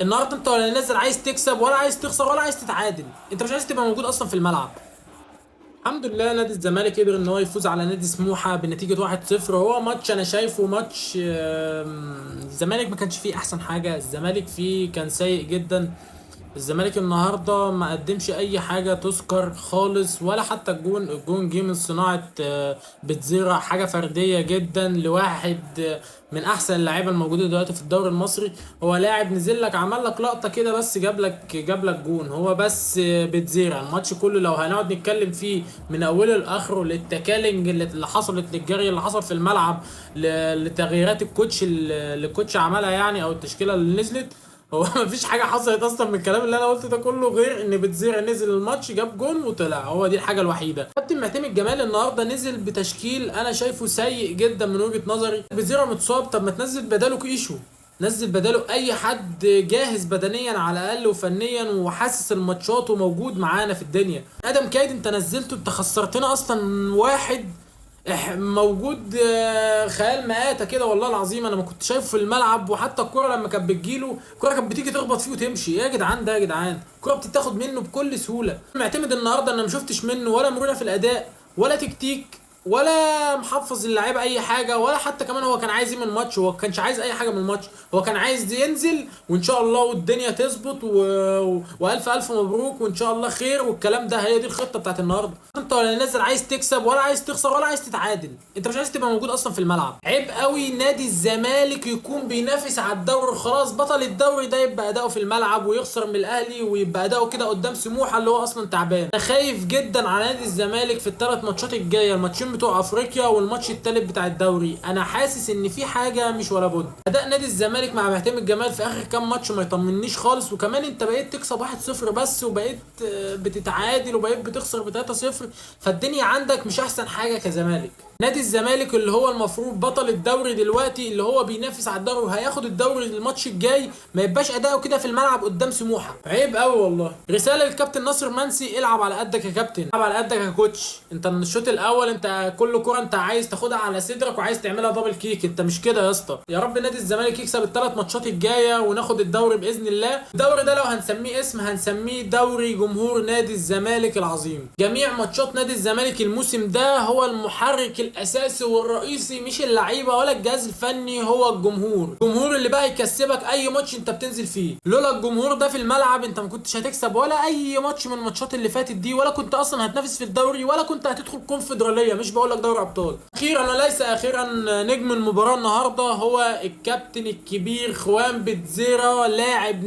النهارده انت ولا نازل عايز تكسب ولا عايز تخسر ولا عايز تتعادل، انت مش عايز تبقى موجود اصلا في الملعب. الحمد لله نادي الزمالك قدر ان هو يفوز على نادي سموحه بنتيجه 1-0. هو ماتش انا شايفه ماتش الزمالك ما كانش فيه احسن حاجه، الزمالك فيه كان سيء جدا. الزمالك النهارده ما قدمش اي حاجه تذكر خالص، ولا حتى الجون جه من صناعه بتزيرع حاجه فرديه جدا لواحد من احسن اللعيبه الموجوده دلوقتي في الدوري المصري. هو لاعب نزل لك عمل لك لقطه كده بس جاب لك جون، هو بس بتزيرع الماتش كله لو هنقعد نتكلم فيه من اوله لاخره، للتكالنج اللي حصلت، للجري اللي حصل في الملعب، لتغييرات اللي الكوتش عملها يعني، او التشكيله اللي نزلت. هو مفيش حاجه حصلت اصلا من الكلام اللي انا قلته ده كله، غير ان بتزيرع نزل الماتش جاب جون وطلع، هو دي الحاجه الوحيده. كابتن معتمد جمال النهارده نزل بتشكيل انا شايفه سيء جدا من وجهه نظري. بتزيرع متصاب، طب ما تنزل بداله كيشو، نزل بداله اي حد جاهز بدنيا على الاقل وفنيا وحاسس الماتشات وموجود معانا في الدنيا. ادم كايد انت نزلته، انت خسرتنا اصلا واحد موجود خيال مآتة كده والله العظيم. انا ما كنت شايفه في الملعب، وحتى الكرة لما كانت بتجيله الكرة كانت بتيجي تخبط فيه وتمشي. ايه يا جدعان ده يا جدعان، الكرة بتتاخد منه بكل سهولة. معتمد النهارده انا ما شفتش منه ولا مرونة في الاداء ولا تكتيك ولا محفظ اللعيبه اي حاجه، ولا حتى كمان هو كان عايز ايه من الماتش. هو كانش عايز اي حاجه من الماتش، هو كان عايز ينزل وان شاء الله والدنيا تظبط والف الف مبروك وان شاء الله خير والكلام ده. هي دي الخطه بتاعت النهارده. انت ولا نازل عايز تكسب ولا عايز تخسر ولا عايز تتعادل، انت مش عايز تبقى موجود اصلا في الملعب. عيب قوي نادي الزمالك يكون بينافس على الدوري خلاص، بطل الدوري ده يبقى اداؤه في الملعب ويخسر من الاهلي ويبقى اداؤه كده قدام سموحه اللي هو اصلا تعبان. انا خايف جدا على نادي الزمالك في الثلاث ماتشات الجايه، الماتشين بتوع افريقيا والماتش الثالث بتاع الدوري. انا حاسس ان في حاجه مش ولا بد. اداء نادي الزمالك مع معتمد جمال في اخر كام ماتش ما يطمنيش خالص، وكمان انت بقيت تكسب 1-0 بس، وبقيت بتتعادل وبقيت بتخسر ب 3-0، فالدنيا عندك مش احسن حاجه كزمالك. نادي الزمالك اللي هو المفروض بطل الدوري دلوقتي، اللي هو بينافس على الدوري وهياخد الدوري الماتش الجاي، ما يبقاش اداؤه كده في الملعب قدام سموحه. عيب قوي والله. رساله للكابتن ناصر منسي، العب على قدك يا كابتن، العب على قدك يا كوتش. انت من الشوط الاول انت كل كره انت عايز تاخدها على صدرك وعايز تعملها دبل كيك، انت مش كده يا اسطى. يا رب نادي الزمالك يكسب الثلاث ماتشات الجايه وناخد الدوري باذن الله. الدوري ده لو هنسميه اسم هنسميه دوري جمهور نادي الزمالك العظيم. جميع ماتشات نادي الزمالك الموسم ده هو المحرك الاساسي والرئيسي، مش اللعيبه ولا الجهاز الفني، هو الجمهور اللي بقى يكسبك اي ماتش انت بتنزل فيه. لولا الجمهور ده في الملعب انت ما كنتش هتكسب ولا اي ماتش من الماتشات اللي فاتت دي، ولا كنت اصلا هتنافس في الدوري، ولا كنت هتدخل كونفدراليه، مش بقول لك دوري ابطال. اخيرا وليس اخيرا، نجم المباراه النهارده هو الكابتن الكبير خوان بتزيرا، لاعب